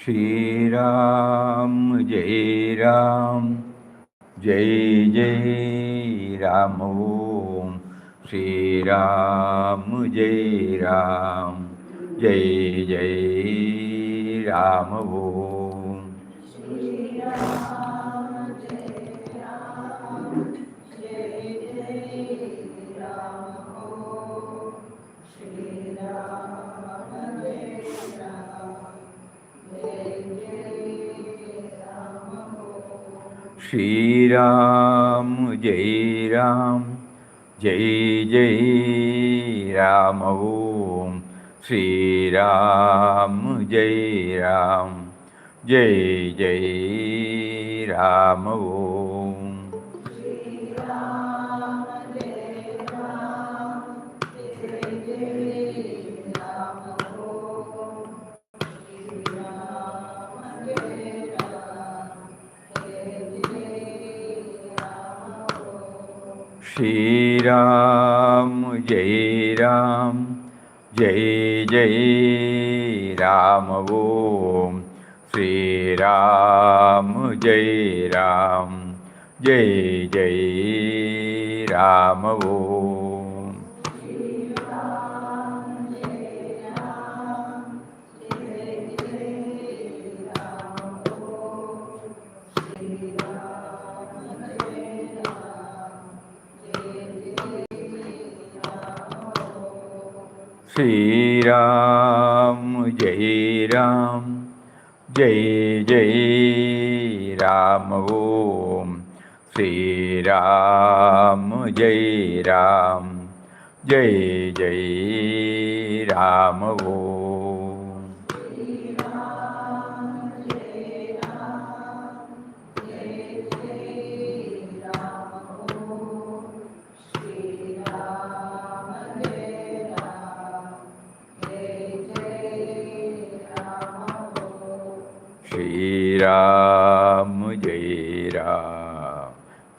Shri Ram, Jai Ram, Jai Jai Ram Om. Shri Ram, Jai Ram, Jai Jai Ram Om. Shri Ram, Jai Ram, Jai Jai Ram Om. Shri Ram, Jai Ram, Jai Jai Ram Om. Shri Ram, Jai Ram, Jai Jai Ram Om. Shri Ram, Jai Ram, Jai Jai Ram Om. Shri Ram, Jai Ram, Jai Jai Ram Om. Shri Ram, Jai Ram, Jai Jai Ram Om. Shri Ram, Jai Ram,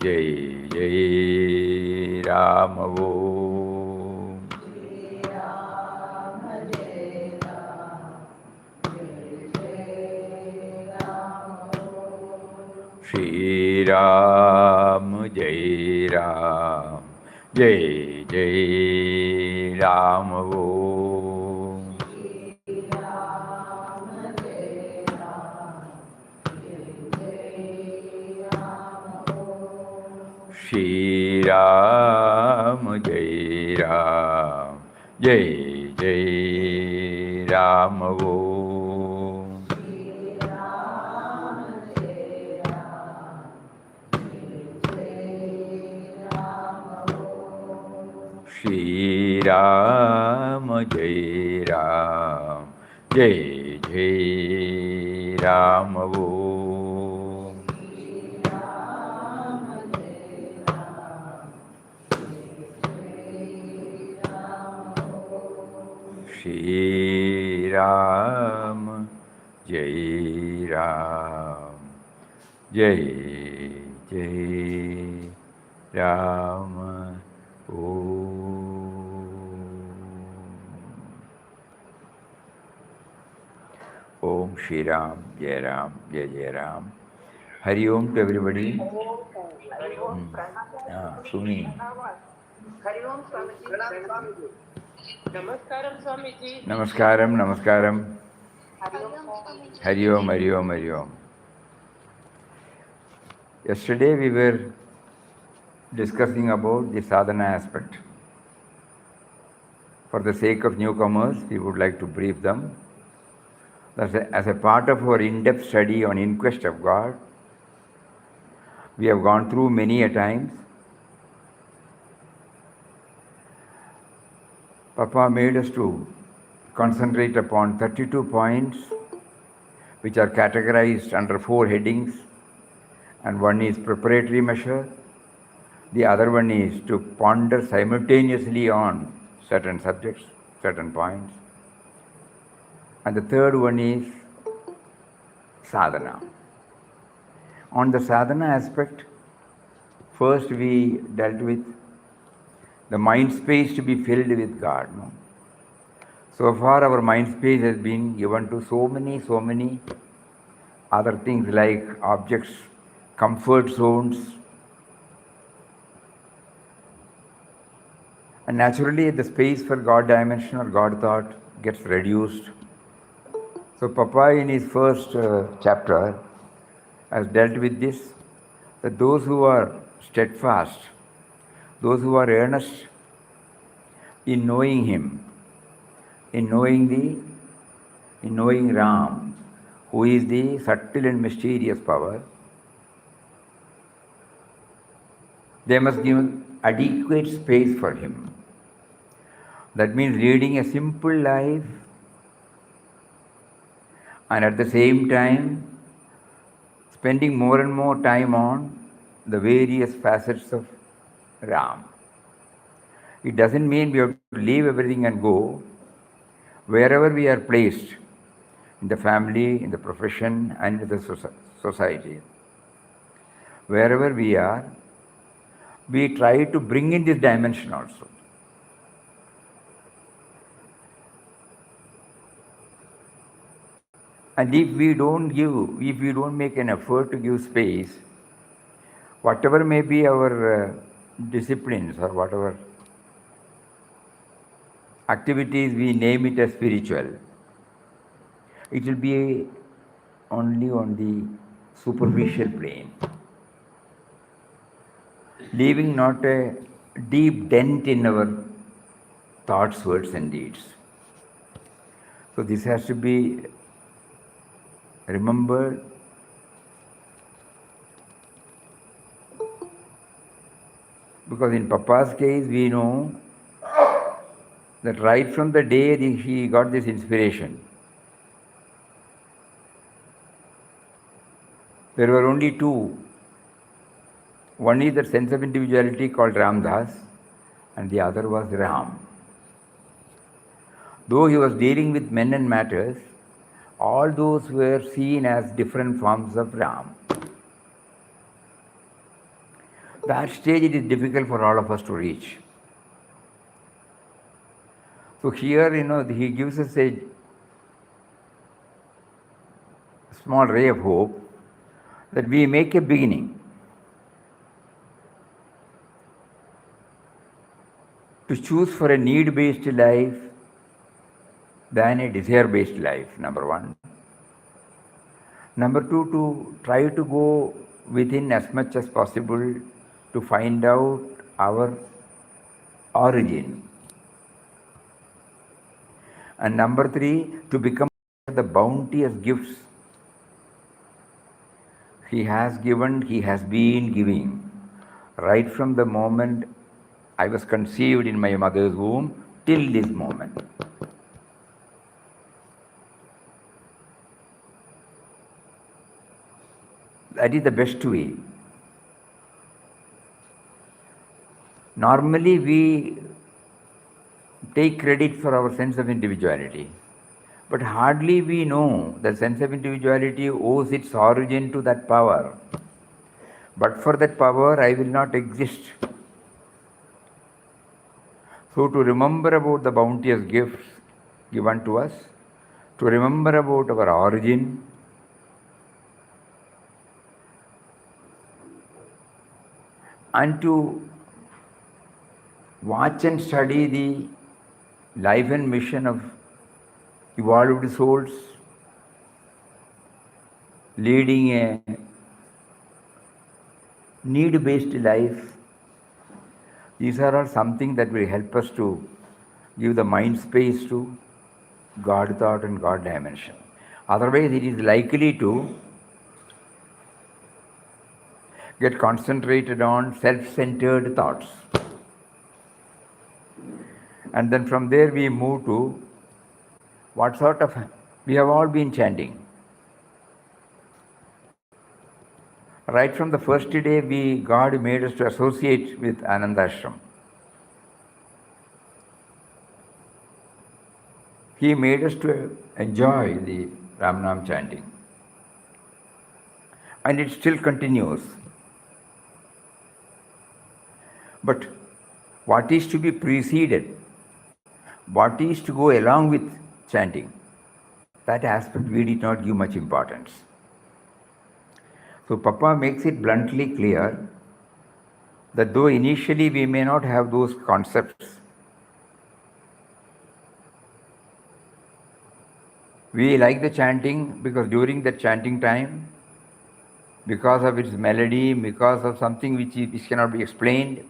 Jai Jai Ram Om. Shri Ram, Jai Ram, Jai Jai Ram Om. Shri Ram, Jai Ram, Jai Jai Ram Om. Shri Ram, Jai Ram, Jai Jai Ram Om. Shri Ram, Jai Ram, Jai Jai Ram Om. Om Shri Ram, Jai Ram, Jai Jai Ram. Hari Om to everybody. Sumi. Hari Om Swamiji. Namaskaram Swamiji. Namaskaram, Namaskaram. Hari Om, Hari Om, Hari Om. Yesterday we were discussing about the sadhana aspect. For the sake of newcomers, we would like to brief them. As a part of our in-depth study on Inquest of God, we have gone through many a times. Papa made us to concentrate upon 32 points which are categorized under 4 headings, and one is preparatory measure, the other one is to ponder simultaneously on certain subjects, certain points, and the third one is sadhana. On the sadhana aspect, first we dealt with the mind space to be filled with God. No? So far our mind space has been given to so many other things like objects, comfort zones, and naturally the space for God dimension or God thought gets reduced. So Papa in his first chapter has dealt with this, that those who are steadfast, those who are earnest in knowing him, in knowing Ram, who is the subtle and mysterious power, they must give adequate space for him. That means leading a simple life and at the same time spending more and more time on the various facets of Ram. It doesn't mean we have to leave everything and go. Wherever we are placed, in the family, in the profession, and in the society, wherever we are, we try to bring in this dimension also. And if we don't make an effort to give space, whatever may be our disciplines or whatever activities we name it as spiritual, it will be only on the superficial plane, leaving not a deep dent in our thoughts, words, and deeds. So this has to be remembered. Because in Papa's case, we know that right from the day he got this inspiration, there were only two. One is that sense of individuality called Ramdas, and the other was Ram. Though he was dealing with men and matters, all those were seen as different forms of Ram. That stage it is difficult for all of us to reach. So here, he gives us a small ray of hope that we make a beginning to choose for a need-based life than a desire-based life, number one. Number two, to try to go within as much as possible to find out our origin. And number three, to become the bounteous gifts he has given, he has been giving, right from the moment I was conceived in my mother's womb till this moment. That is the best way. Normally we take credit for our sense of individuality, but hardly we know that sense of individuality owes its origin to that power. But for that power, I will not exist. So to remember about the bounteous gifts given to us, to remember about our origin, and to watch and study the life and mission of evolved souls leading a need-based life. These are all something that will help us to give the mind space to God thought and God dimension. Otherwise, it is likely to get concentrated on self-centered thoughts. And then from there we move to what sort of, we have all been chanting. Right from the first day, God made us to associate with Anandashram. He made us to enjoy the Ramnam chanting. And it still continues. But what is to be preceded, what is to go along with chanting, that aspect we did not give much importance. So Papa makes it bluntly clear that though initially we may not have those concepts, we like the chanting because during the chanting time, because of its melody, because of something which cannot be explained,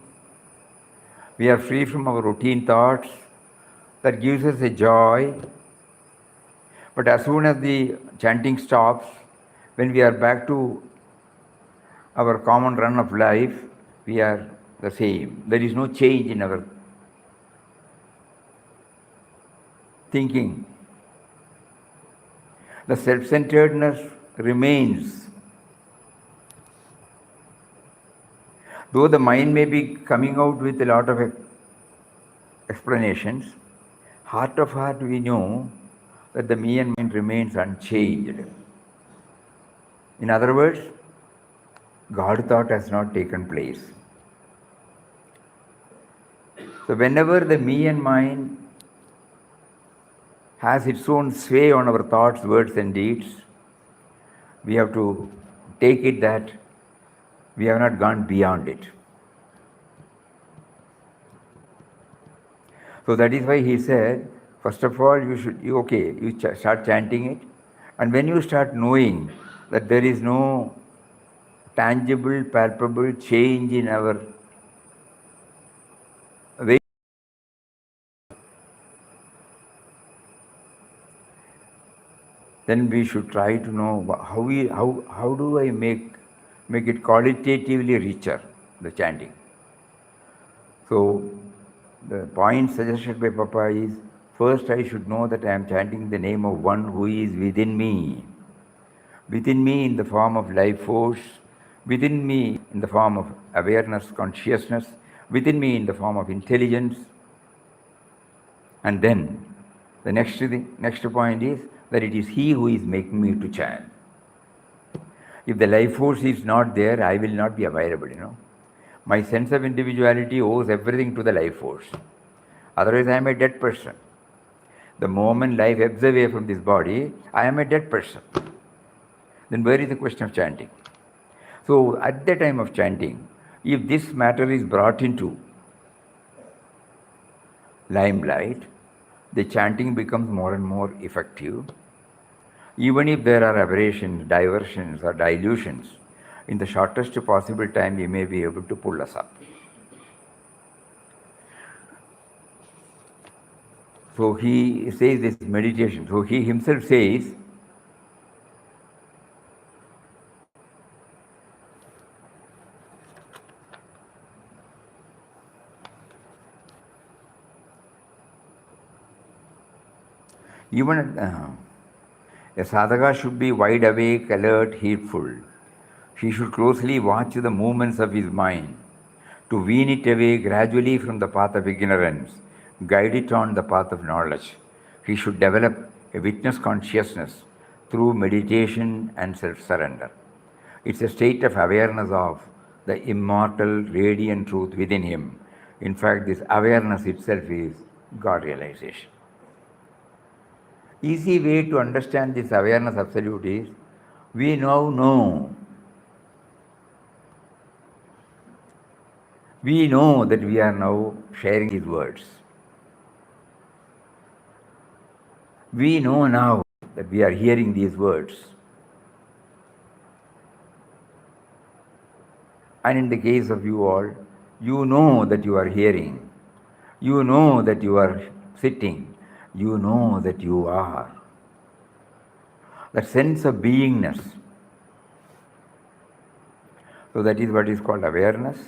we are free from our routine thoughts. That gives us a joy. But as soon as the chanting stops, when we are back to our common run of life, we are the same. There is no change in our thinking. the self-centeredness remains. Though the mind may be coming out with a lot of explanations, heart of heart we know that the me and mind remains unchanged. In other words, God thought has not taken place. So whenever the me and mind has its own sway on our thoughts, words and deeds, we have to take it that we have not gone beyond it. So that is why he said, first of all, you start chanting it. And when you start knowing that there is no tangible, palpable change in our way, then we should try to know how do I make it qualitatively richer, the chanting. So the point suggested by Papa is, first I should know that I am chanting the name of one who is within me in the form of life force, within me in the form of awareness, consciousness, within me in the form of intelligence. And then the next point is that it is he who is making me to chant. If the life force is not there, I will not be available, My sense of individuality owes everything to the life force. Otherwise, I am a dead person. The moment life ebbs away from this body, I am a dead person. Then where is the question of chanting? So at the time of chanting, if this matter is brought into limelight, the chanting becomes more and more effective. Even if there are aberrations, diversions or dilutions, in the shortest possible time, we may be able to pull us up. So he says this meditation. So he himself says, even a sadhaka should be wide awake, alert, heedful. He should closely watch the movements of his mind to wean it away gradually from the path of ignorance, guide it on the path of knowledge. He should develop a witness consciousness through meditation and self-surrender. It's a state of awareness of the immortal, radiant truth within him. In fact, this awareness itself is God realization. Easy way to understand this awareness absolute is, we now know. We know that we are now sharing these words. We know now that we are hearing these words. And in the case of you all, you know that you are hearing. You know that you are sitting. You know that you are. That sense of beingness. So that is what is called awareness.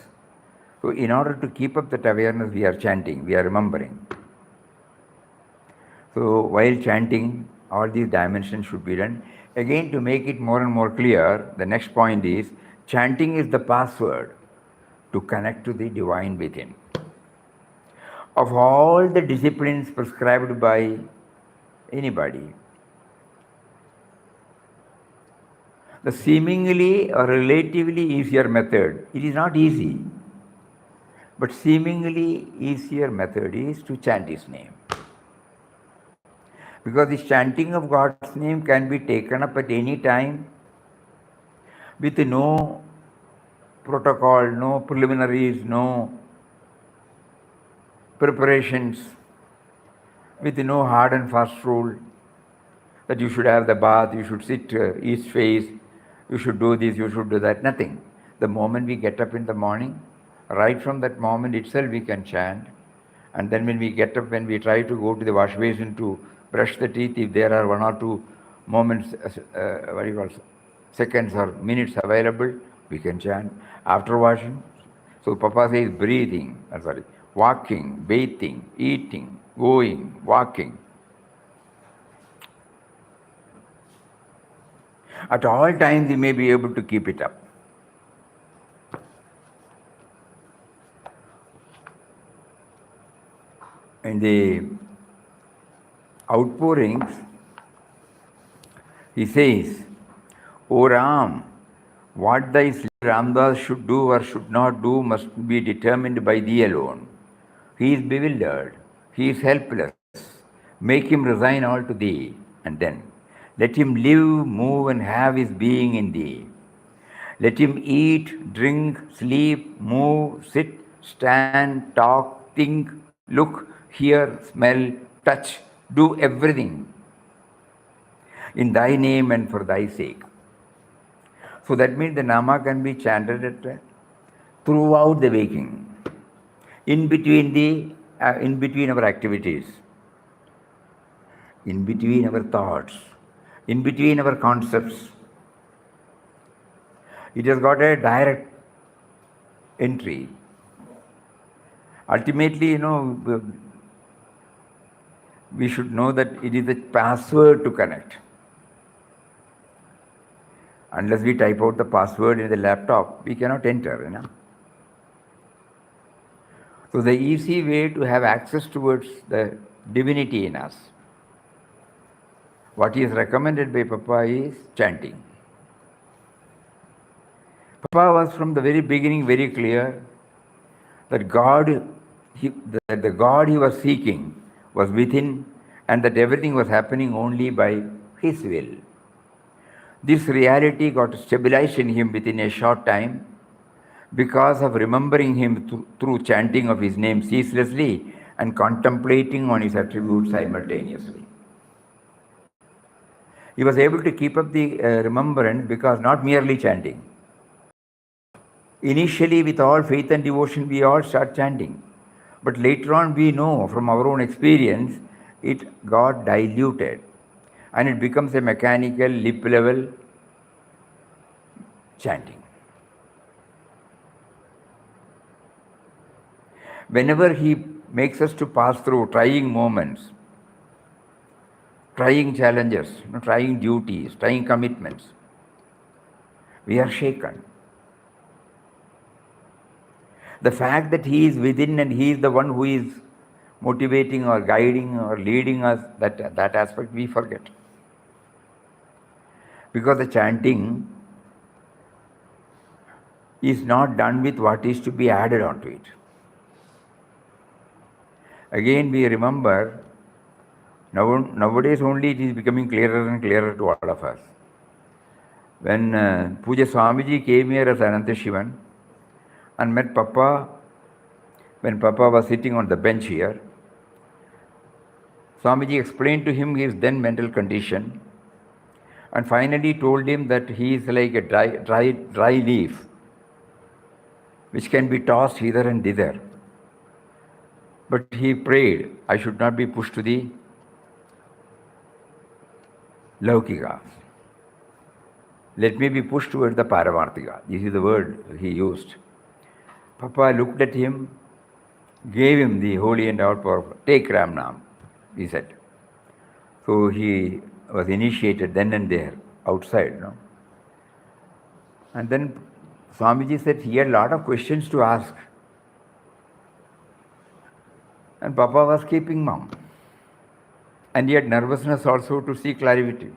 So in order to keep up that awareness, we are chanting, we are remembering. So while chanting, all these dimensions should be done. Again, to make it more and more clear, the next point is, chanting is the password to connect to the divine within. Of all the disciplines prescribed by anybody, the seemingly or relatively easier method, it is not easy, but seemingly easier method is to chant his name. Because the chanting of God's name can be taken up at any time with no protocol, no preliminaries, no preparations, with no hard and fast rule that you should have the bath, you should sit east face, you should do this, you should do that, nothing. The moment we get up in the morning, right from that moment itself we can chant. And then when we get up, when we try to go to the wash basin to brush the teeth, if there are 1 or 2 moments, seconds or minutes available, we can chant. After washing, so Papa says breathing, walking, bathing, eating, going, walking. At all times, he may be able to keep it up. In the outpourings, he says, O Ram, what thy slave Ramdas should do or should not do must be determined by thee alone. He is bewildered, he is helpless. Make him resign all to thee, and then let him live, move, and have his being in thee. Let him eat, drink, sleep, move, sit, stand, talk, think, look, hear, smell, touch, do everything in thy name and for thy sake. So that means the Nama can be chanted throughout the waking, in between our activities, in between our thoughts, in between our concepts. It has got a direct entry. Ultimately, we should know that it is a password to connect. Unless we type out the password in the laptop, we cannot enter. So the easy way to have access towards the divinity in us, what is recommended by Papa is chanting. Papa was from the very beginning very clear that the God he was seeking was within, and that everything was happening only by his will. This reality got stabilized in him within a short time because of remembering him through chanting of his name ceaselessly and contemplating on his attributes simultaneously. He was able to keep up the remembrance because not merely chanting. Initially, with all faith and devotion, we all start chanting. But later on, we know from our own experience, it got diluted. And it becomes a mechanical, lip level chanting. Whenever he makes us to pass through trying moments, trying challenges, trying duties, trying commitments, we are shaken. The fact that he is within and he is the one who is motivating or guiding or leading us, that aspect we forget. Because the chanting is not done with what is to be added onto it. Again, we remember, nowadays only it is becoming clearer and clearer to all of us. When Pujya Swamiji came here as Anandashram and met Papa, when Papa was sitting on the bench here, Swamiji explained to him his then mental condition and finally told him that he is like a dry leaf which can be tossed hither and thither. But he prayed, I should not be pushed to the Laukika. Let me be pushed toward the Paramarthika. This is the word he used. Papa looked at him, gave him the holy and all powerful. Take Ramnam, he said. So he was initiated then and there, outside. And then Swamiji said he had a lot of questions to ask. And Papa was keeping mum. And he had nervousness also to seek clarity.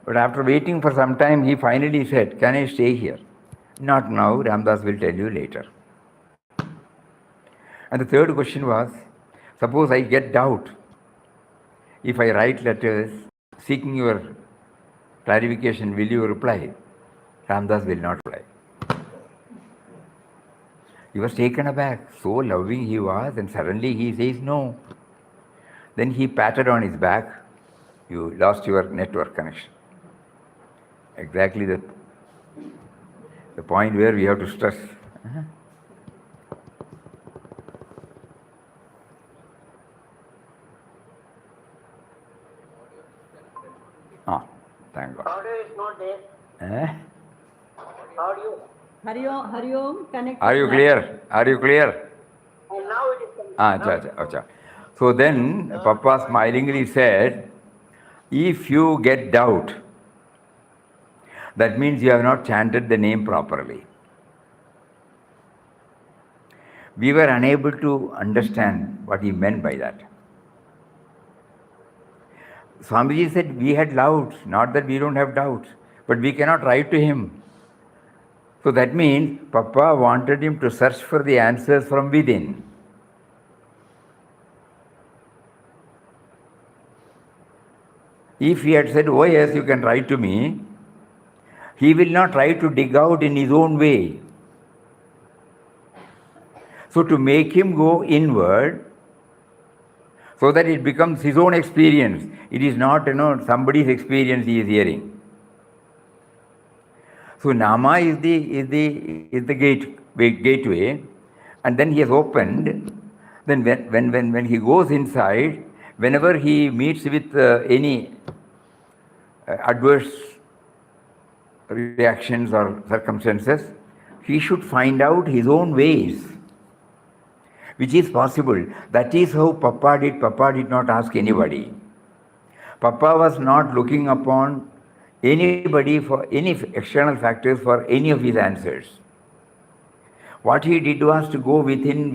But after waiting for some time, he finally said, can I stay here? Not now, Ramdas will tell you later. And the third question was, suppose I get doubt. If I write letters seeking your clarification, will you reply? Ramdas will not reply. He was taken aback. So loving he was, and suddenly he says no. Then he patted on his back. You lost your network connection. Exactly the point where we have to stress. Thank God. Audio is not there. Audio. Hari Om, connect. Are you clear? Are you clear? And now it is coming. Acha. So then Papa smilingly said, if you get doubt, That means you have not chanted the name properly. We were unable to understand what he meant by that. Swamiji said we had doubts, not that we don't have doubts, but we cannot write to him. So that means Papa wanted him to search for the answers from within. If he had said, oh yes, you can write to me, he will not try to dig out in his own way. So to make him go inward, so that it becomes his own experience. It is not, somebody's experience he is hearing. So Nama is the gateway, and then he has opened. Then when he goes inside, whenever he meets with any adverse reactions or circumstances, he should find out his own ways, which is possible. That is how Papa did. Papa did not ask anybody. Papa was not looking upon anybody for any external factors for any of his answers. What he did was to go within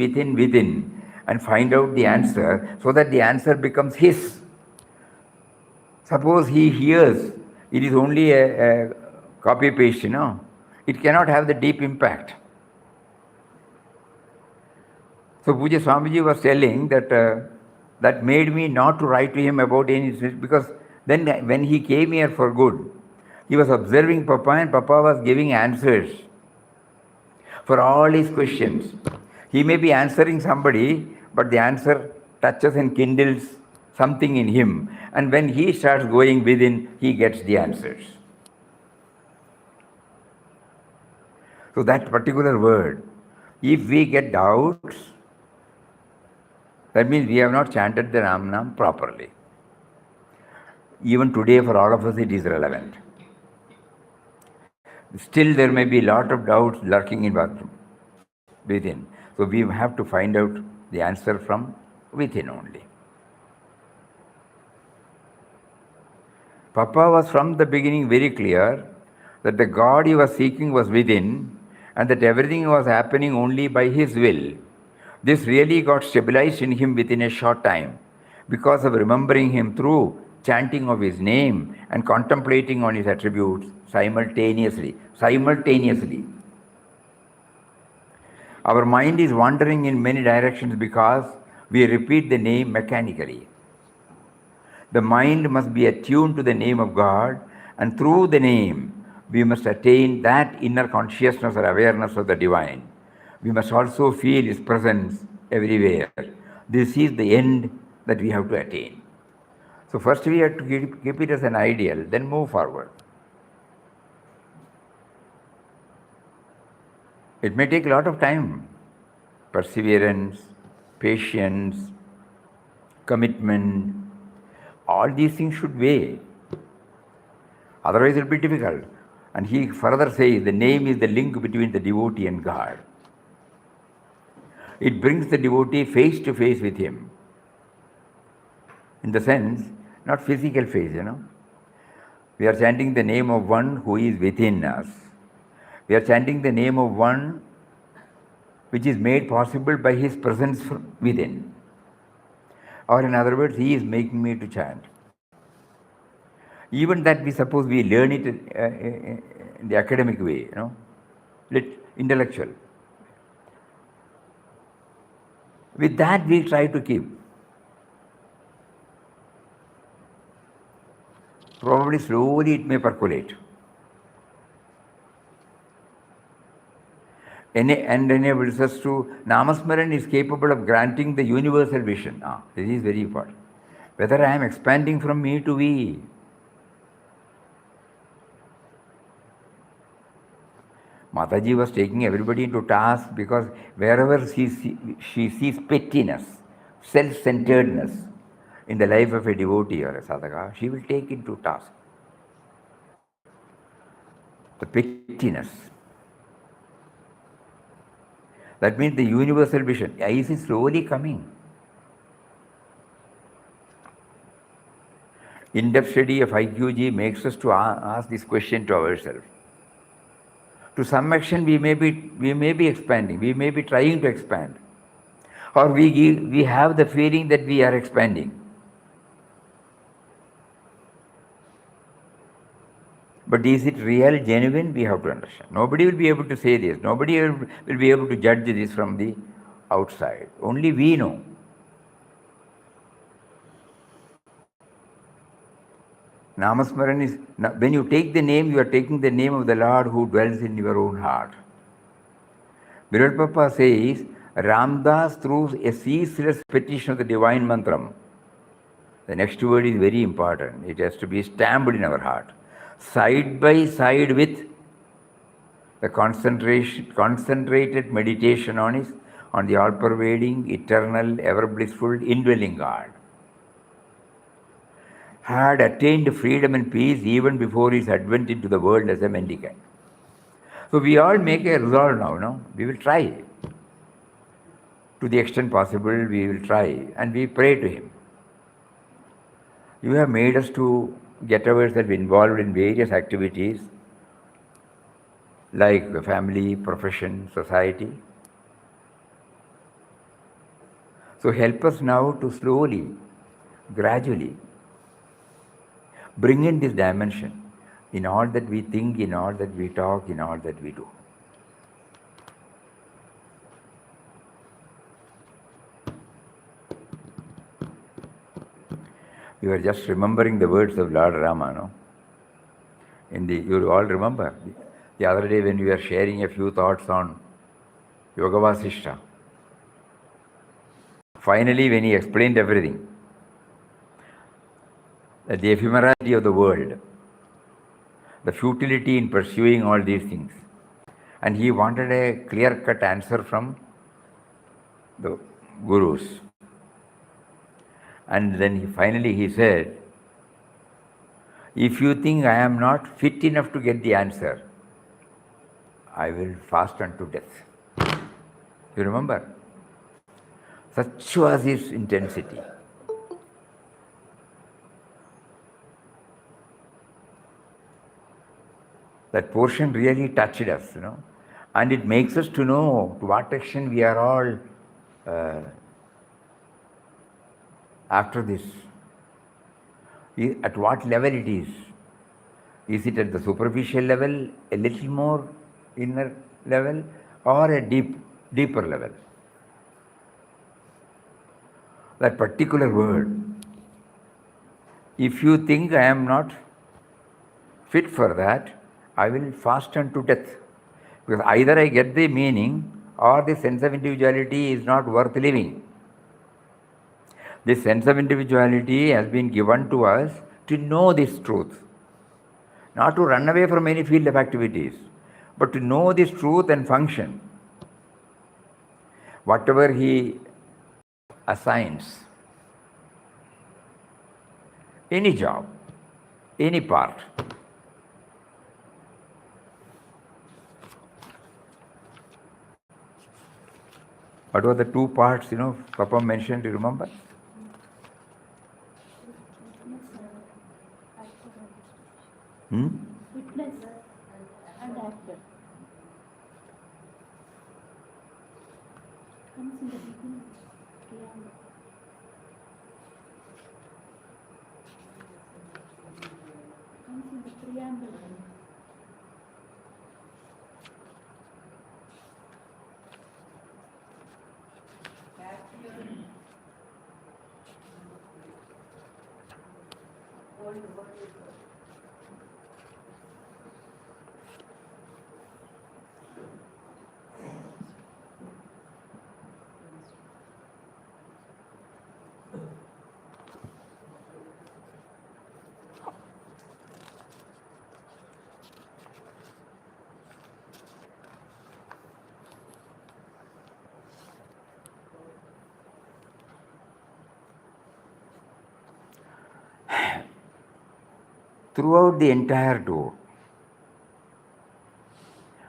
and find out the answer, so that the answer becomes his. Suppose he hears, it is only a copy paste, it cannot have the deep impact. So Pujya Swamiji was telling that that made me not to write to him about any, because then when he came here for good, he was observing Papa, and Papa was giving answers for all his questions. He may be answering somebody, but the answer touches and kindles something in him. And when he starts going within, he gets the answers. So that particular word, if we get doubts, that means we have not chanted the Ramnam properly. Even today, for all of us, it is relevant. Still, there may be a lot of doubts lurking in within. So we have to find out the answer from within only. Papa was from the beginning very clear that the God he was seeking was within, and that everything was happening only by his will. This really got stabilized in him within a short time, because of remembering him through chanting of his name and contemplating on his attributes simultaneously. Our mind is wandering in many directions because we repeat the name mechanically. The mind must be attuned to the name of God, and through the name, we must attain that inner consciousness or awareness of the divine. We must also feel his presence everywhere. This is the end that we have to attain. So first we have to keep it as an ideal, then move forward. It may take a lot of time, perseverance, patience, commitment. All these things should weigh. Otherwise it will be difficult. And he further says the name is the link between the devotee and God. It brings the devotee face to face with him. In the sense, not physical face, We are chanting the name of one who is within us. We are chanting the name of one which is made possible by his presence within. Or in other words, he is making me to chant. Even that we suppose we learn it in the academic way, intellectual. With that we try to keep. Probably slowly it may percolate. And enables us to, Namasmaran is capable of granting the universal vision. This is very important. Whether I am expanding from me to we. Mataji was taking everybody into task because wherever she sees pettiness, self-centeredness in the life of a devotee or a sadhaka, she will take into task. The pettiness. That means the universal vision. Is slowly coming. In-depth study of IQG makes us to ask this question to ourselves. To some extent, we may be expanding, we may be trying to expand, or we have the feeling that we are expanding. But is it real, genuine? We have to understand. Nobody will be able to say this. Nobody will be able to judge this from the outside. Only we know. Namasmaran is, when you take the name, you are taking the name of the Lord who dwells in your own heart. Birul Papa says, Ramdas through a ceaseless petition of the divine mantram. The next word is very important. It has to be stamped in our heart. Side by side with the concentrated meditation on the all-pervading, eternal, ever-blissful, indwelling God. Had attained freedom and peace even before his advent into the world as a mendicant. So we all make a resolve now, no? We will try. To the extent possible, we will try, and we pray to him. You have made us to get ourselves involved in various activities like the family, profession, society. So help us now to slowly, gradually bring in this dimension in all that we think, in all that we talk, in all that we do. We were just remembering the words of Lord Rama, no? You all remember the other day when we were sharing a few thoughts on Yoga Vasishta. Finally, when he explained everything, that the ephemerality of the world, the futility in pursuing all these things, and he wanted a clear-cut answer from the gurus. And then finally he said, if you think I am not fit enough to get the answer, I will fast unto death. You remember? Such was his intensity. That portion really touched us, and it makes us to know to what extent we are all after this. At what level it is? Is it at the superficial level, a little more inner level, or a deeper level? That particular word, if you think I am not fit for that, I will fast unto death. Because either I get the meaning or the sense of individuality is not worth living. This sense of individuality has been given to us to know this truth. Not to run away from any field of activities, but to know this truth and function. Whatever he assigns, any job, any part, what were the two parts, Papa mentioned, do you remember? Witness and actor. Comes in the beginning. Preamble. Comes in the preamble. Throughout the entire tour,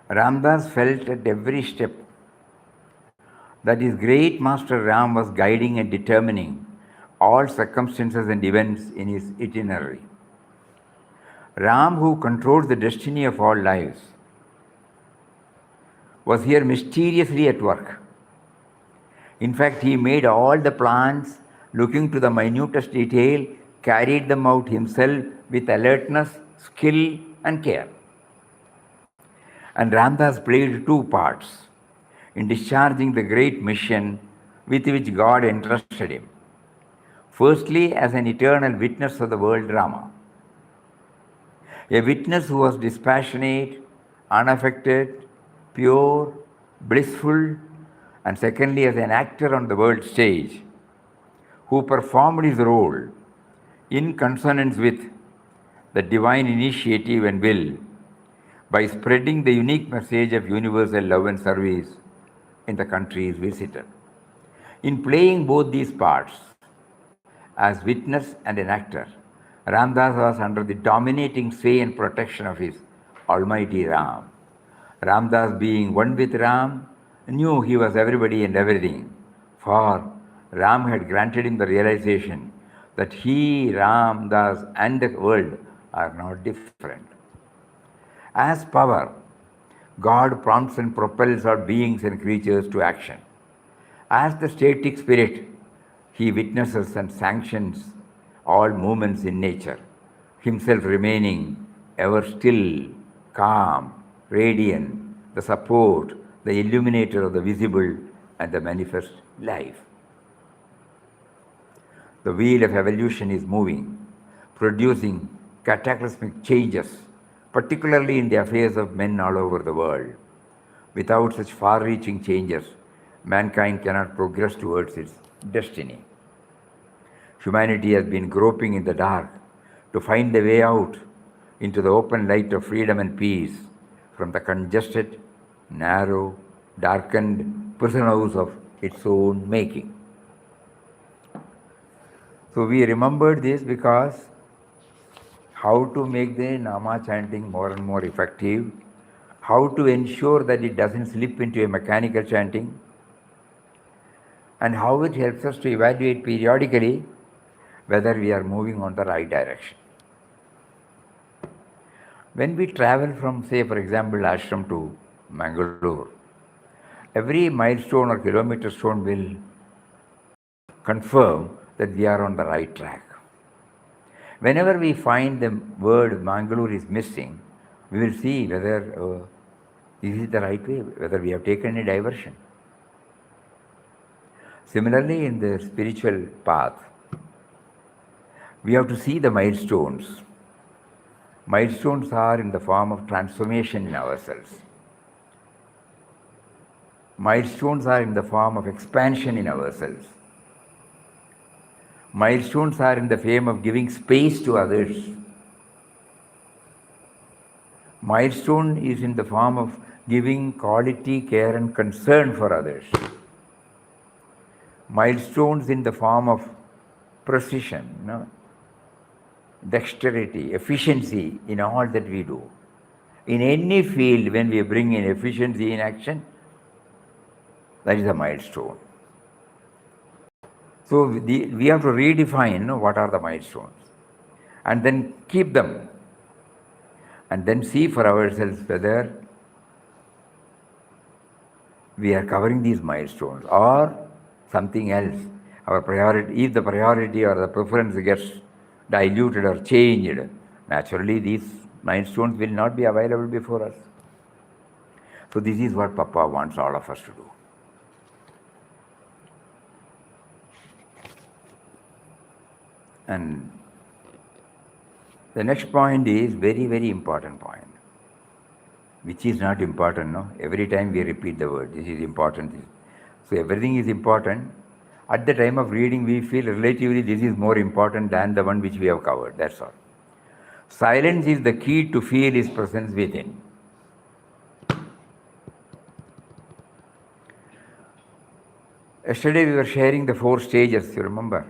Ramdas felt at every step that his great master Ram was guiding and determining all circumstances and events in his itinerary. Ram, who controls the destiny of all lives, was here mysteriously at work. In fact, he made all the plans, looking to the minutest detail, carried them out himself with alertness, skill, and care. And Ramdas played two parts in discharging the great mission with which God entrusted him. Firstly, as an eternal witness of the world drama, a witness who was dispassionate, unaffected, pure, blissful, and secondly, as an actor on the world stage, who performed his role in consonance with the divine initiative and will by spreading the unique message of universal love and service in the countries visited. In playing both these parts, as witness and an actor, Ramdas was under the dominating sway and protection of his Almighty Ram. Ramdas, being one with Ram, knew he was everybody and everything, for Ram had granted him the realization that he, Ramdas, and the world are not different. As power, God prompts and propels our beings and creatures to action. As the static spirit, he witnesses and sanctions all movements in nature, himself remaining ever still, calm, radiant, the support, the illuminator of the visible and the manifest life. The wheel of evolution is moving, producing cataclysmic changes, particularly in the affairs of men all over the world. Without such far-reaching changes, mankind cannot progress towards its destiny. Humanity has been groping in the dark to find the way out into the open light of freedom and peace from the congested, narrow, darkened prison house of its own making. So we remembered this because how to make the Nama chanting more and more effective, how to ensure that it doesn't slip into a mechanical chanting, and how it helps us to evaluate periodically whether we are moving on the right direction. When we travel from, say, for example, Ashram to Mangalore, every milestone or kilometer stone will confirm that we are on the right track. Whenever we find the word Mangalore is missing, we will see whether this is the right way, whether we have taken a diversion. Similarly, in the spiritual path, we have to see the milestones. Milestones are in the form of transformation in ourselves. Milestones are in the form of expansion in ourselves. Milestones are in the form of giving space to others. Milestone is in the form of giving quality care and concern for others. Milestones in the form of precision, dexterity, efficiency in all that we do. In any field, when we bring in efficiency in action, that is a milestone. So we have to redefine what are the milestones and then keep them and then see for ourselves whether we are covering these milestones or something else. Our priority, if the priority or the preference gets diluted or changed, naturally these milestones will not be available before us. So this is what Papa wants all of us to do. And the next point is very, very important point, which is not important, no? Every time we repeat the word, this is important. So everything is important. At the time of reading, we feel relatively this is more important than the one which we have covered, that's all. Silence is the key to feel His presence within. Yesterday we were sharing the 4 stages, you remember?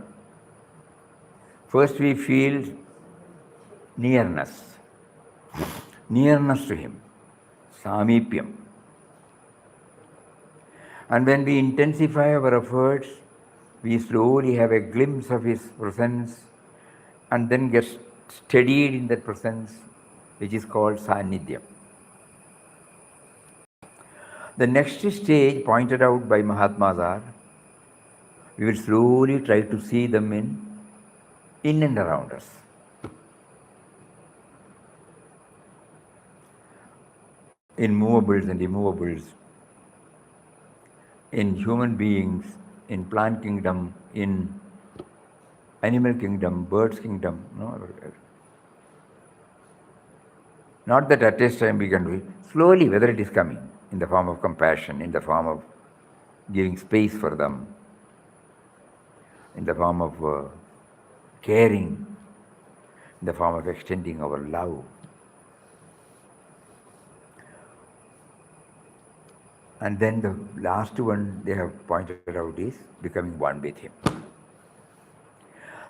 First we feel nearness to Him, samipyam. And when we intensify our efforts, we slowly have a glimpse of His presence and then get steadied in that presence, which is called Sanidhyam. The next stage pointed out by Mahatmas are, we will slowly try to see them in and around us. In movables and immovables, in human beings, in plant kingdom, in animal kingdom, birds kingdom. No? Not that at this time we can do it. Slowly, whether it is coming in the form of compassion, in the form of giving space for them, in the form of caring, in the form of extending our love. And then the last one they have pointed out is becoming one with Him.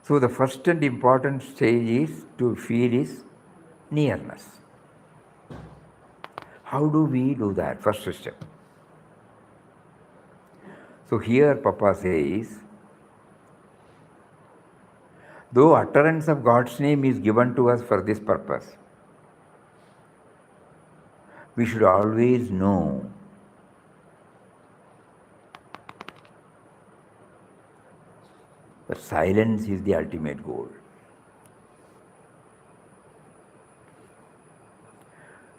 So the first and important stage is to feel His nearness. How do we do that? First step. So here Papa says, though utterance of God's name is given to us for this purpose, we should always know that silence is the ultimate goal.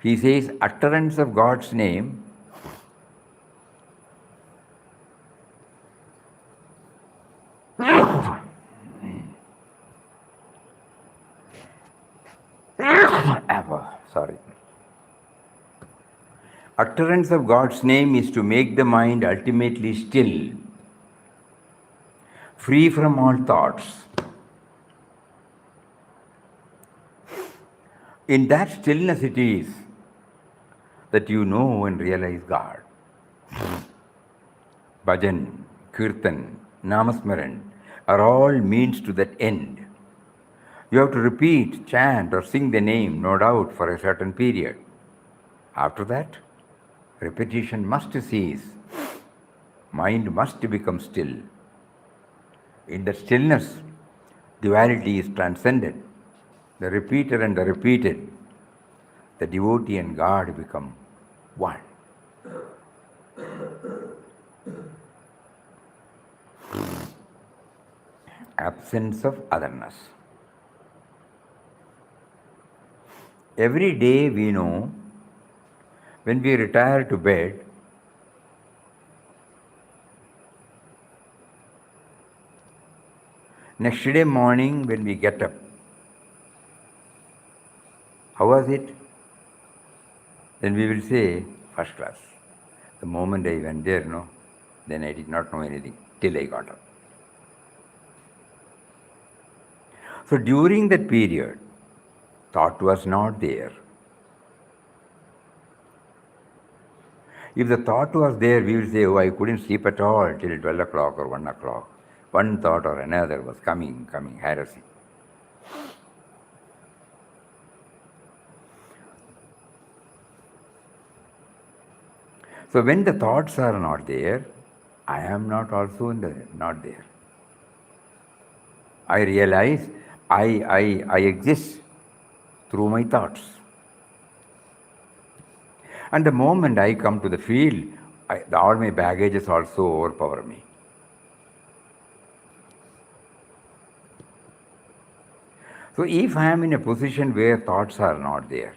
He says, utterance of God's name utterance of God's name is to make the mind ultimately still, free from all thoughts. In that stillness it is that you know and realize God. Bhajan, Kirtan, Namasmaran are all means to that end. You have to repeat, chant or sing the name, no doubt, for a certain period. After that, repetition must cease. Mind must become still. In that stillness, duality is transcended. The repeater and the repeated, the devotee and God become one. Absence of otherness. Every day we know, when we retire to bed, next day morning when we get up, how was it? Then we will say, first class. The moment I went there, no, then I did not know anything till I got up. So during that period, thought was not there. If the thought was there, we will say, oh, I couldn't sleep at all till 12 o'clock or 1 o'clock. One thought or another was coming, harassing. So when the thoughts are not there, I am not also not there. I realize I exist through my thoughts. And the moment I come to the field, all my baggages also overpower me. So if I am in a position where thoughts are not there,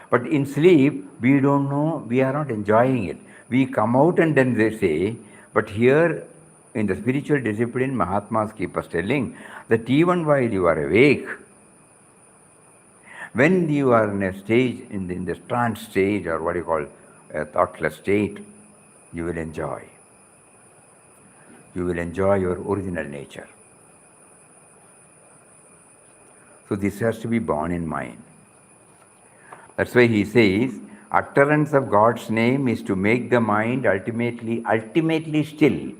but in sleep, we don't know, we are not enjoying it. We come out and then they say, but here in the spiritual discipline, Mahatmas keep us telling that even while you are awake, when you are in a stage, in the trance stage or what you call a thoughtless state, you will enjoy. You will enjoy your original nature. So this has to be born in mind. That's why he says, utterance of God's name is to make the mind ultimately still,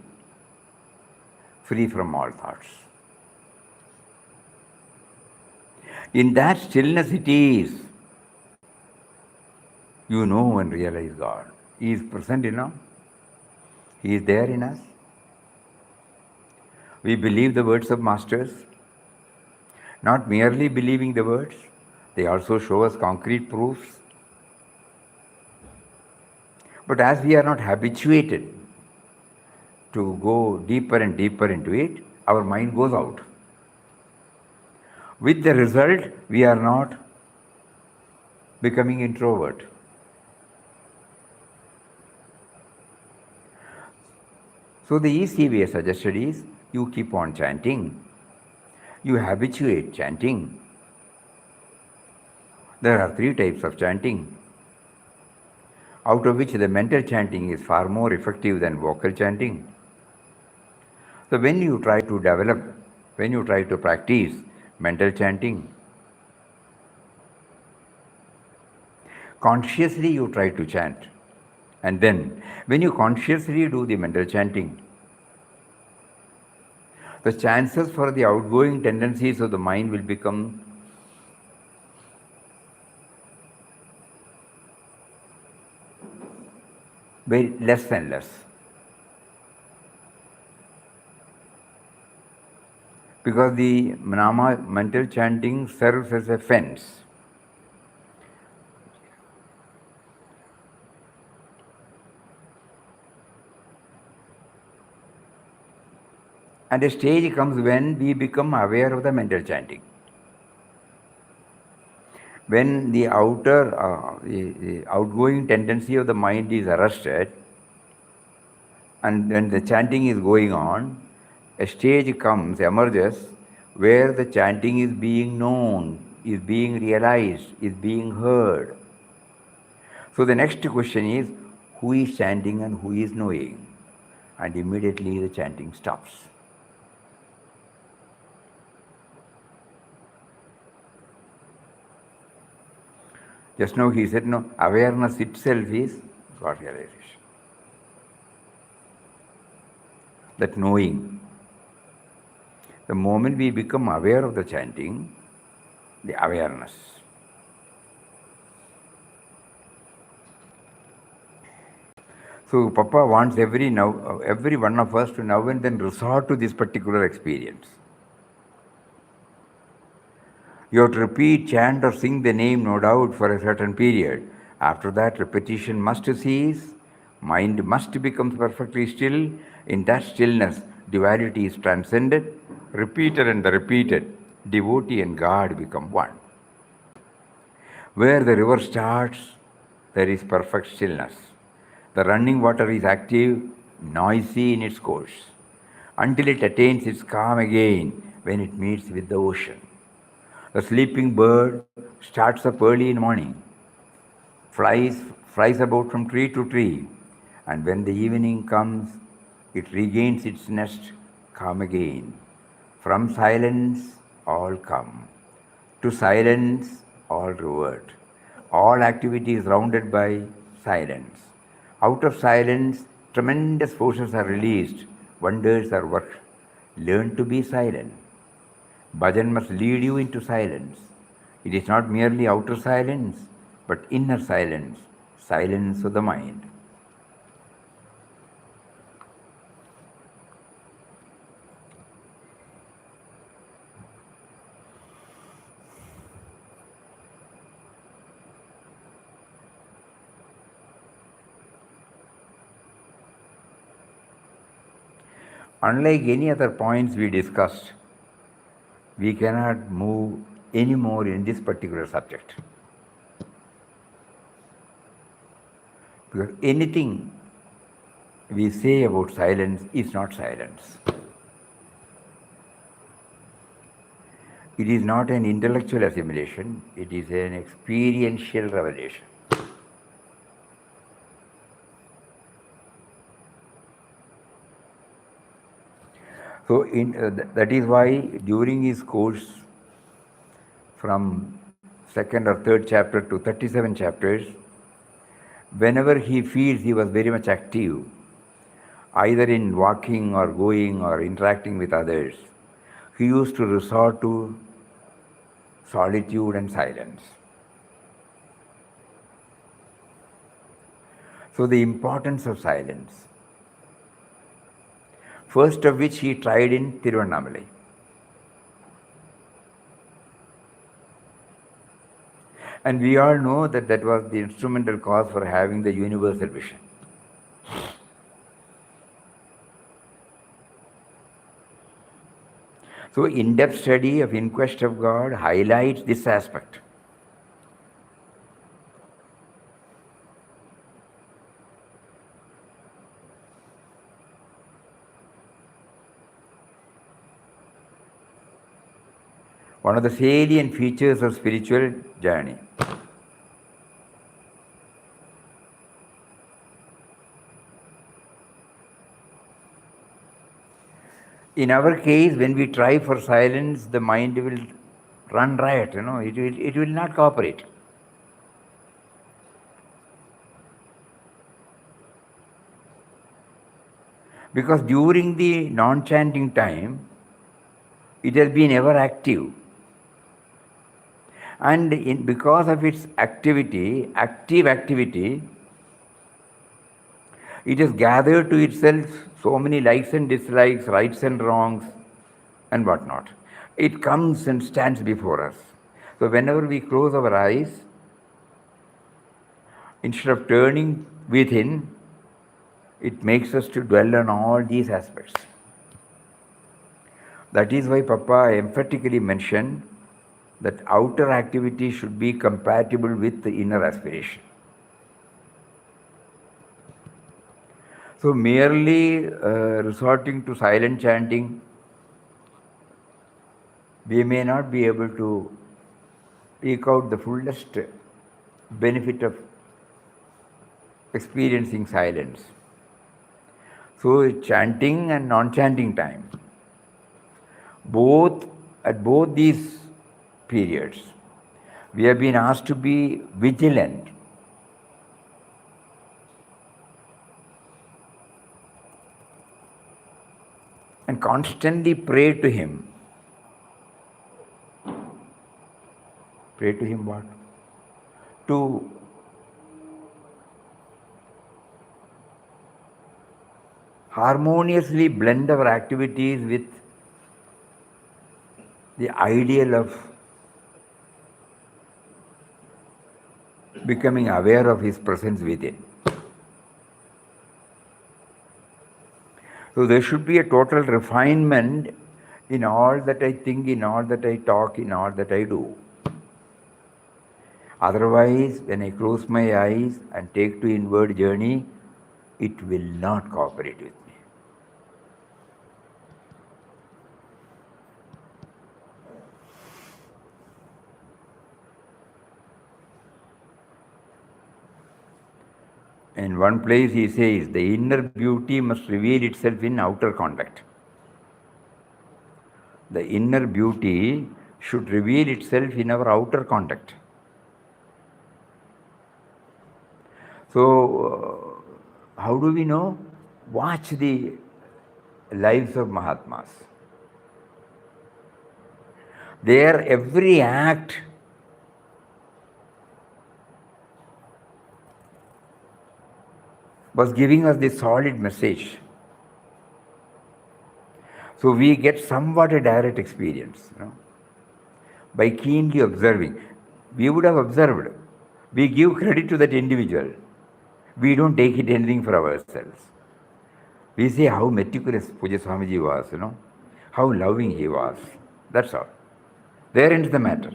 free from all thoughts. In that stillness it is, you know and realize God. He is present in us. He is there in us. We believe the words of masters, not merely believing the words, they also show us concrete proofs. But as we are not habituated to go deeper and deeper into it, our mind goes out. With the result, we are not becoming introvert. So the easy way suggested is you keep on chanting. You habituate chanting. There are 3 types of chanting, out of which the mental chanting is far more effective than vocal chanting. So when you try to practice mental chanting, consciously you try to chant. And then when you consciously do the mental chanting, the chances for the outgoing tendencies of the mind will become very less and less. Because the nama mental chanting serves as a fence. And a stage comes when we become aware of the mental chanting. When the the outgoing tendency of the mind is arrested, and when the chanting is going on, a stage emerges, where the chanting is being known, is being realized, is being heard. So the next question is, who is chanting and who is knowing? And immediately the chanting stops. Just now he said, no, awareness itself is God realization. That knowing. The moment we become aware of the chanting, the awareness. So Papa wants every one of us to now and then resort to this particular experience. You have to repeat, chant or sing the name, no doubt, for a certain period. After that, repetition must cease. Mind must become perfectly still. In that stillness, duality is transcended. Repeated and the repeated, devotee and God become one. Where the river starts, there is perfect stillness. The running water is active, noisy in its course, until it attains its calm again when it meets with the ocean. The sleeping bird starts up early in the morning, flies about from tree to tree, and when the evening comes, it regains its nest, calm again. From silence, all come. To silence, all revert. All activity is rounded by silence. Out of silence, tremendous forces are released, wonders are worked. Learn to be silent. Bhajan must lead you into silence. It is not merely outer silence, but inner silence, silence of the mind. Unlike any other points we discussed, we cannot move any more in this particular subject. Because anything we say about silence is not silence. It is not an intellectual assimilation, it is an experiential revelation. So that is why during his course from 2nd or 3rd chapter to 37 chapters, whenever he feels he was very much active, either in walking or going or interacting with others, he used to resort to solitude and silence. So the importance of silence. first of which he tried in Tiruvannamalai. And we all know that that was the instrumental cause for having the universal vision. So in-depth study of In Quest of God highlights this aspect. One of the salient features of spiritual journey. In our case, when we try for silence, the mind will run riot, it will not cooperate. Because during the non-chanting time, it has been ever active. And because of its activity, active activity, it has gathered to itself so many likes and dislikes, rights and wrongs, and whatnot. It comes and stands before us. So whenever we close our eyes, instead of turning within, it makes us to dwell on all these aspects. That is why Papa emphatically mentioned that outer activity should be compatible with the inner aspiration. So merely resorting to silent chanting, we may not be able to eke out the fullest benefit of experiencing silence. So chanting and non-chanting time, at both these periods, we have been asked to be vigilant. And constantly pray to Him. Pray to Him what? To harmoniously blend our activities with the ideal of becoming aware of His presence within. So there should be a total refinement in all that I think, in all that I talk, in all that I do. Otherwise, when I close my eyes and take to inward journey, it will not cooperate with me. In one place he says, the inner beauty must reveal itself in outer conduct. The inner beauty should reveal itself in our outer conduct. So, how do we know? Watch the lives of Mahatmas. Their every act was giving us the solid message. So we get somewhat a direct experience, by keenly observing. We would have observed. We give credit to that individual. We don't take it anything for ourselves. We say how meticulous Pujya Swamiji was, how loving he was. That's all. There ends the matter.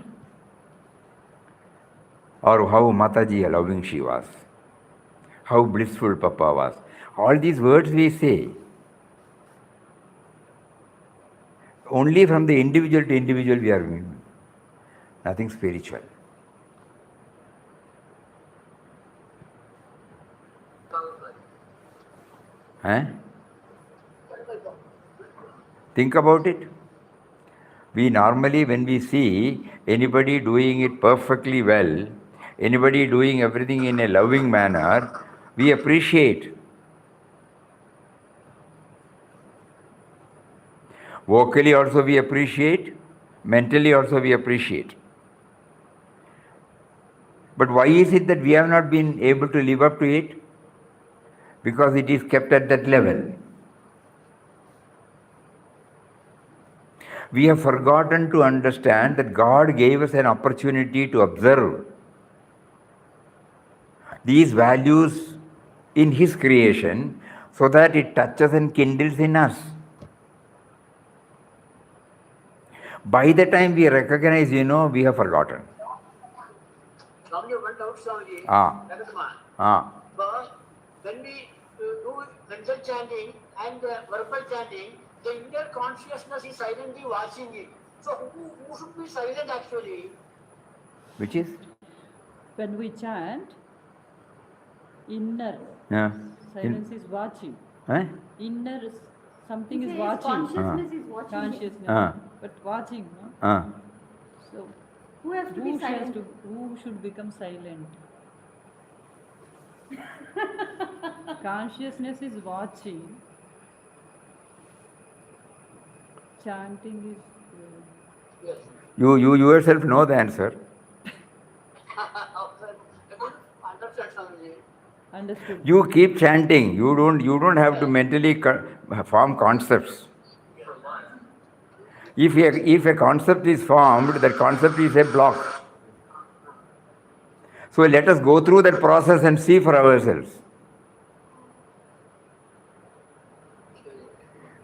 Or how Mataji loving she was. How blissful Papa was. All these words we say, only from the individual to individual we are doing. Nothing spiritual. Think about it. We normally, when we see anybody doing it perfectly well, anybody doing everything in a loving manner, we appreciate. Vocally also we appreciate, mentally also we appreciate. But why is it that we have not been able to live up to it? Because it is kept at that level. We have forgotten to understand that God gave us an opportunity to observe these values in His creation so that it touches and kindles in us. By the time we recognize, we have forgotten. Swamiji, one doubt, Swamiji. Ah. But when we do mental chanting and verbal chanting, the inner consciousness is silently watching it. So who should be silent actually? Which is? When we chant, inner silence is watching. Inner something is watching. Consciousness is watching. Consciousness. But watching, no? So Who has to be silent? who should become silent? Consciousness is watching. Chanting is. Yes. You yourself know the answer. Understand, Swamiji. Understood. You keep chanting. You don't have to mentally form concepts. If a concept is formed, that concept is a block. So let us go through that process and see for ourselves.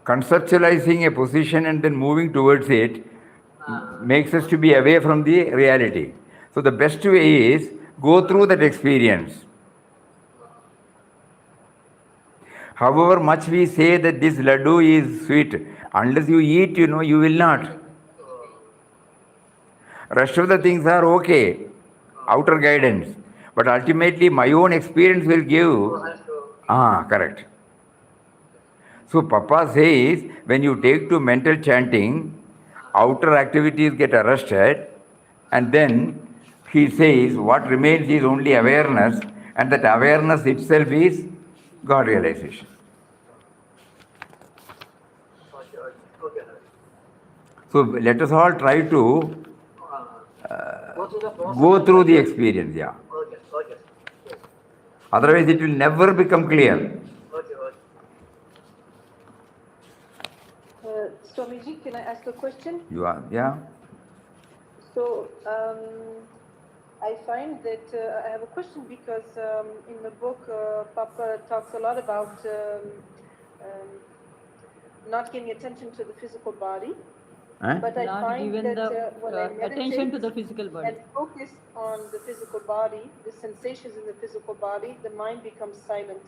Conceptualizing a position and then moving towards it makes us to be away from the reality. So the best way is go through that experience. However much we say that this laddu is sweet, unless you eat, you will not. Rest of the things are okay, outer guidance. But ultimately, my own experience will give. Correct. So Papa says, when you take to mental chanting, outer activities get arrested, and then he says, what remains is only awareness, and that awareness itself is God realization. So let us all try to go through the experience, Okay. Otherwise it will never become clear. Swamiji, can I ask a question? You are, yeah? So, I find that I have a question because in the book, Papa talks a lot about not giving attention to the physical body. But I Not find given that when I meditate attention to the physical body. and focus on the physical body, the sensations in the physical body, the mind becomes silent.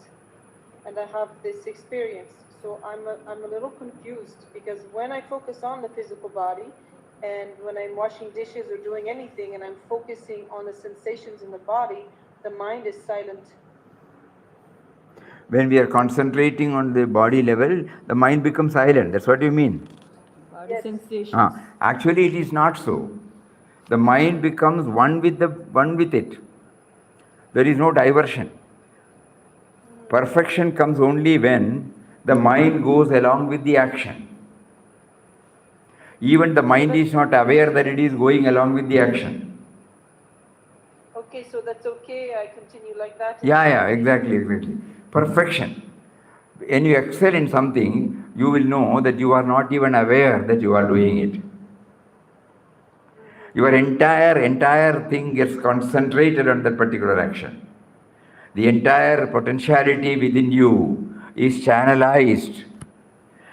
And I have this experience. So I'm a little confused because when I focus on the physical body and when I'm washing dishes or doing anything and I'm focusing on the sensations in the body, the mind is silent. When we are concentrating on the body level, the mind becomes silent. That's what you mean. Body sensations. Actually, it is not so. The mind becomes one with it. There is no diversion. Perfection comes only when the mind goes along with the action. Even the mind is not aware that it is going along with the action. Okay, so that's okay. I continue like that. Yeah, exactly. Perfection. When you excel in something, you will know that you are not even aware that you are doing it. Your entire thing gets concentrated on that particular action. The entire potentiality within you is channelized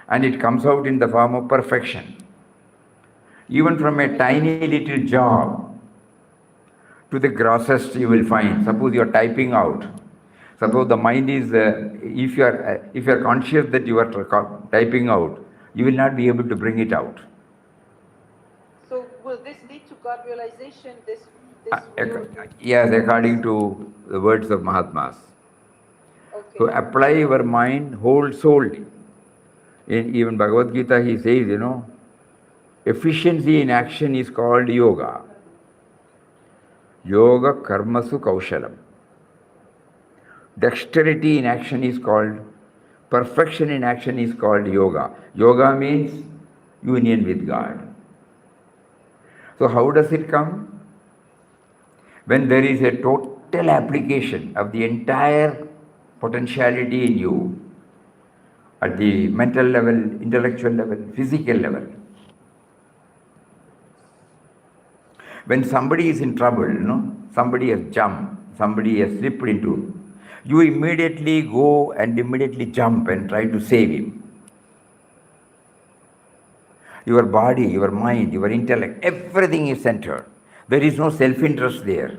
and it comes out in the form of perfection. Even from a tiny little job to the grossest you will find. Suppose you are typing out. Suppose the mind is, if you are conscious that you are typing out, you will not be able to bring it out. So will this lead to God realization? Yes, according to the words of Mahatmas. Okay. So apply your mind whole-souled. In even Bhagavad Gita he says, efficiency in action is called yoga. Yoga karmasu kaushalam. Dexterity in action is called, perfection in action is called yoga. Yoga means union with God. So how does it come? When there is a total application of the entire potentiality in you, at the mental level, intellectual level, physical level. When somebody is in trouble, somebody has jumped, somebody has slipped into, you immediately go and immediately jump and try to save him. Your body, your mind, your intellect, everything is centered. There is no self-interest there.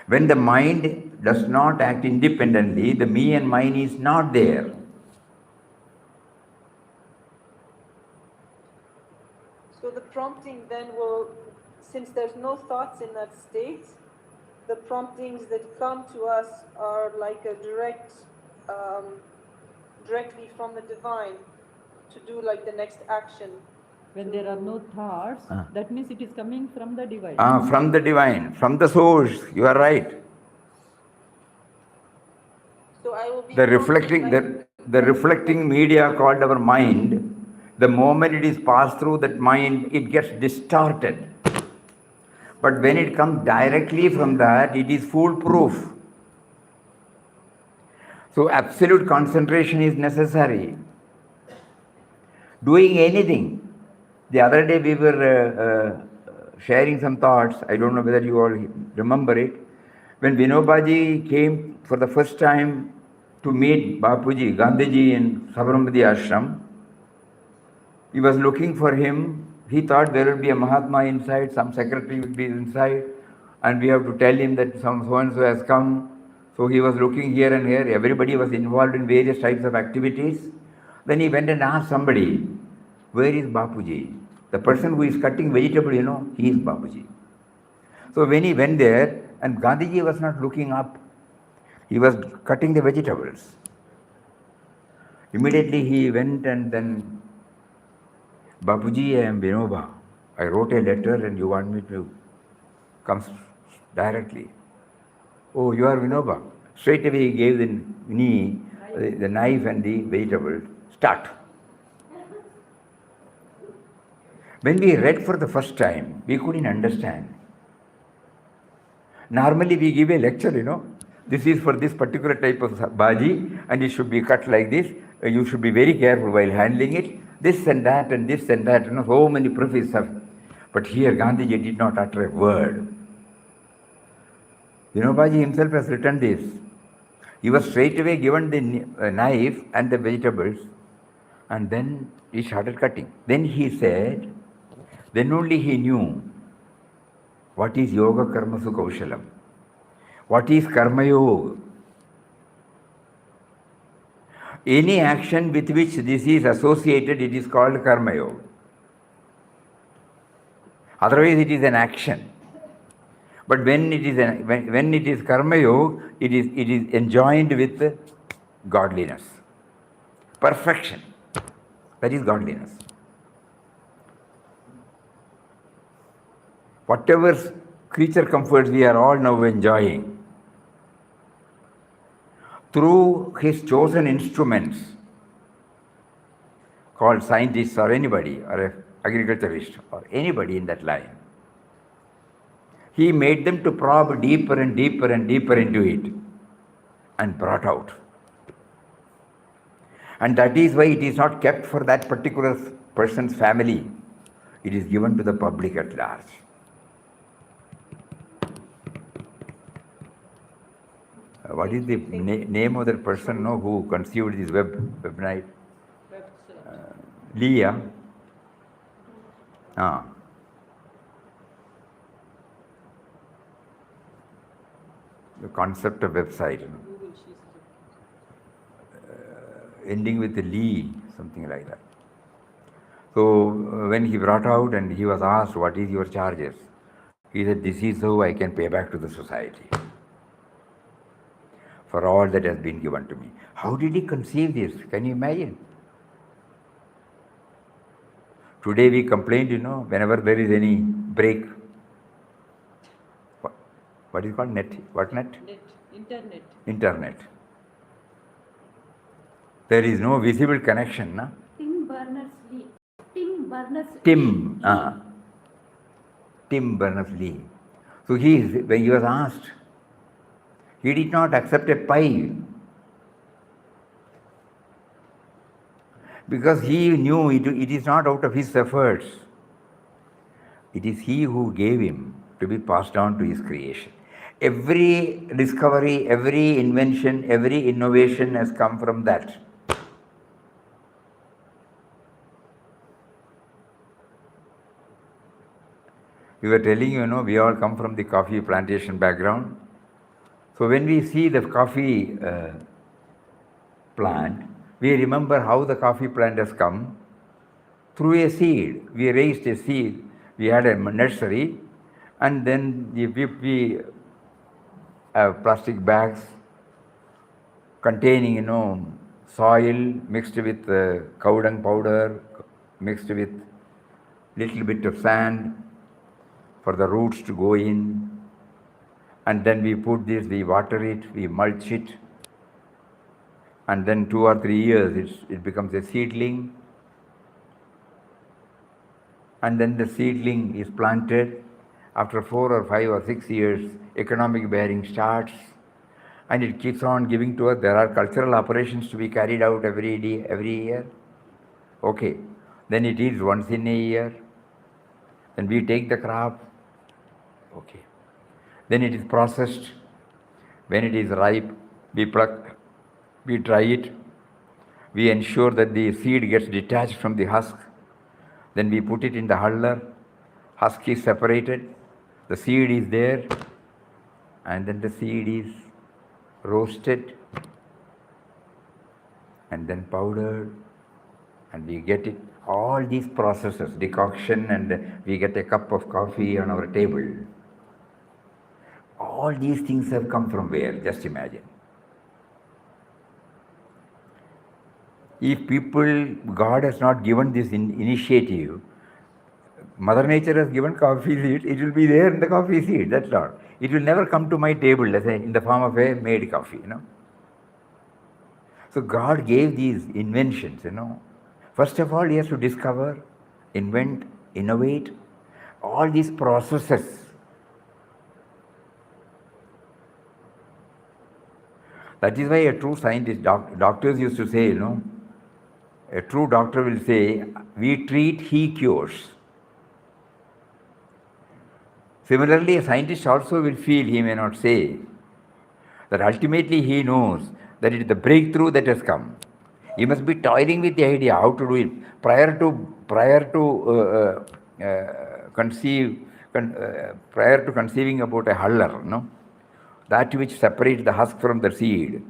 When the mind does not act independently, the me and mine is not there. So the prompting then will, since there's no thoughts in that state, the promptings that come to us are like a directly from the divine to do like the next action. When there are no thoughts, that means it is coming from the divine. From the divine, from the source, you are right. So I will be The reflecting media called our mind, the moment it is passed through that mind, it gets distorted. But when it comes directly from that, it is foolproof. So absolute concentration is necessary. Doing anything. The other day we were sharing some thoughts. I don't know whether you all remember it. When Vinobaji came for the first time to meet Bapuji, Gandhiji in Sabarmati Ashram, he was looking for him. He thought there will be a Mahatma inside, some secretary will be inside, and we have to tell him that some so-and-so has come. So he was looking here and here. Everybody was involved in various types of activities. Then he went and asked somebody, where is Bapuji? The person who is cutting vegetable, he is Bapuji. So when he went there, and Gandhiji was not looking up, he was cutting the vegetables. Immediately he went and then, Bapuji, I am Vinoba. I wrote a letter and you want me to come directly. Oh, you are Vinoba. Straight away he gave the knee, the knife and the vegetable. Start. When we read for the first time, we couldn't understand. Normally we give a lecture, this is for this particular type of bhaji and it should be cut like this. You should be very careful while handling it. This and that and this and that, so many proofs have. But here Gandhiji did not utter a word. Vinobaji himself has written this. He was straight away given the knife and the vegetables and then he started cutting. Then he said, then only he knew what is yoga karma kaushalam, what is karma yoga. Any action with which this is associated, it is called karma yoga. Otherwise it is an action. But when it is karma yoga, it is enjoined with godliness. Perfection. That is godliness. Whatever creature comforts we are all now enjoying, through his chosen instruments, called scientists or anybody, or agriculturist, or anybody in that line, he made them to probe deeper and deeper and deeper into it and brought out. And that is why it is not kept for that particular person's family. It is given to the public at large. What is the name of that person who conceived this website? Leah. The concept of website. Ending with a Lee, something like that. So when he brought out and he was asked, what is your charges? He said, this is how I can pay back to the society for all that has been given to me. How did he conceive this? Can you imagine? Today we complain, whenever there is any break. What is it called? Net? What net? Internet. Internet. There is no visible connection, no? Tim Berners-Lee. Tim Berners-Lee. So when he was asked, he did not accept a pie because he knew it is not out of his efforts. It is he who gave him to be passed on to his creation. Every discovery, every invention, every innovation has come from that. We were telling we all come from the coffee plantation background. So when we see the coffee plant, we remember how the coffee plant has come through a seed. We raised a seed, we had a nursery, and then we have plastic bags containing soil mixed with cow dung powder, mixed with little bit of sand for the roots to go in, and then we put this, we water it, we mulch it, and then 2 or 3 years it becomes a seedling, and then the seedling is planted. After 4 or 5 or 6 years, economic bearing starts, and it keeps on giving to us. There are cultural operations to be carried out every day, every year. Okay, then it is once in a year. Then we take the crop. Okay, then it is processed. When it is ripe, we pluck, we dry it, we ensure that the seed gets detached from the husk. Then we put it in the huller, husk is separated, the seed is there, and then the seed is roasted and then powdered, and we get it. All these processes, decoction, and we get a cup of coffee on our table. All these things have come from where? Just imagine. If God has not given this initiative, Mother Nature has given coffee seed, it will be there in the coffee seed, that's all. It will never come to my table, let's say, in the form of a made coffee, So God gave these inventions, First of all, he has to discover, invent, innovate, all these processes. That is why a true scientist, doctors used to say, a true doctor will say, we treat, he cures. Similarly, a scientist also will feel, he may not say, that ultimately he knows that it is the breakthrough that has come. He must be toiling with the idea how to do it. Prior to conceiving about a huller, that which separates the husk from the seed.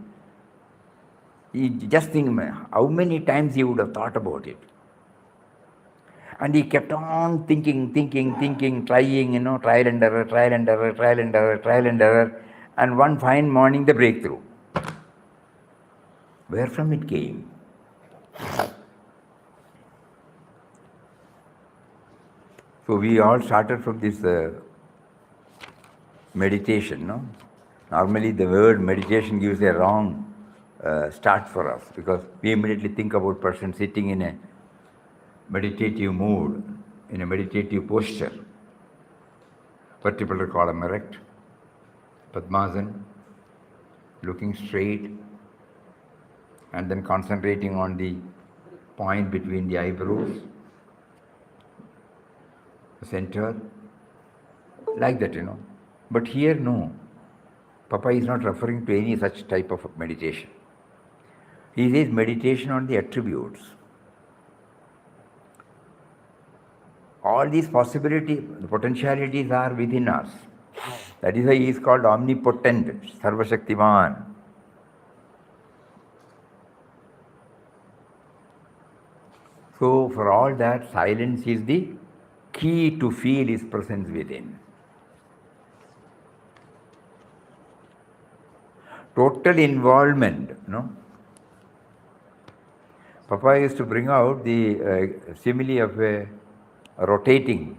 He just think how many times he would have thought about it. And he kept on thinking, trying, trial and error, and one fine morning the breakthrough. Where from it came? So we all started from this meditation, Normally the word meditation gives a wrong start for us, because we immediately think about person sitting in a meditative mood, in a meditative posture, vertebral column erect, Padmasana, looking straight, and then concentrating on the point between the eyebrows, the center, like that, But here, no. Papa is not referring to any such type of meditation. He says meditation on the attributes. All these possibilities, the potentialities are within us. That is why he is called omnipotent, Sarvashaktiman. So for all that, silence is the key to feel his presence within. Total involvement, Papa used to bring out the simile of a rotating.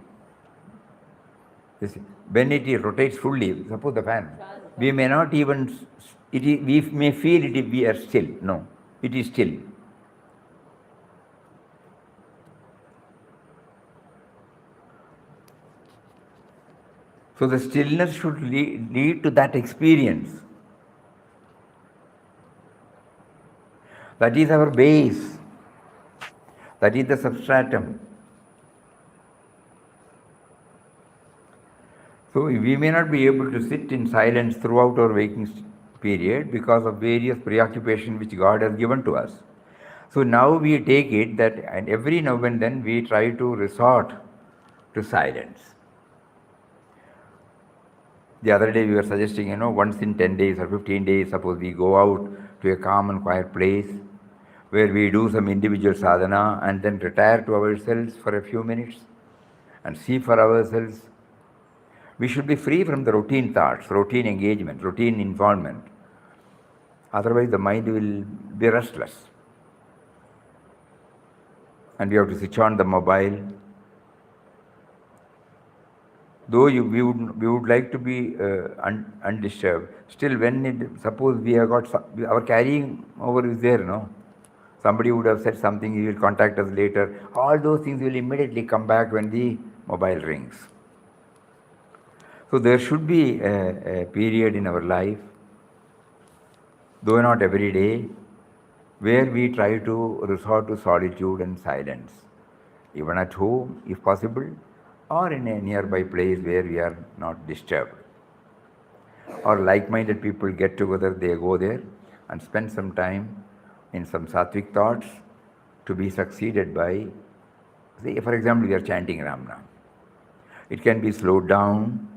When it rotates fully, suppose the fan, we may not even, we may feel it if we are still. No, it is still. So the stillness should lead to that experience. That is our base. That is the substratum. So we may not be able to sit in silence throughout our waking period because of various preoccupations which God has given to us. So now we take it that, and every now and then we try to resort to silence. The other day we were suggesting, once in 10 days or 15 days, suppose we go out to a calm and quiet place where we do some individual sadhana and then retire to ourselves for a few minutes and see for ourselves. We should be free from the routine thoughts, routine engagement, routine involvement. Otherwise the mind will be restless. And we have to switch on the mobile. Though we would like to be undisturbed, still suppose we have got, our carrying over is there, no? Somebody would have said something, he will contact us later. All those things will immediately come back when the mobile rings. So there should be a period in our life, though not every day, where we try to resort to solitude and silence, even at home if possible, or in a nearby place where we are not disturbed. Or like-minded people get together, they go there and spend some time in some sattvic thoughts to be succeeded by, say, for example, we are chanting Ramnam. It can be slowed down,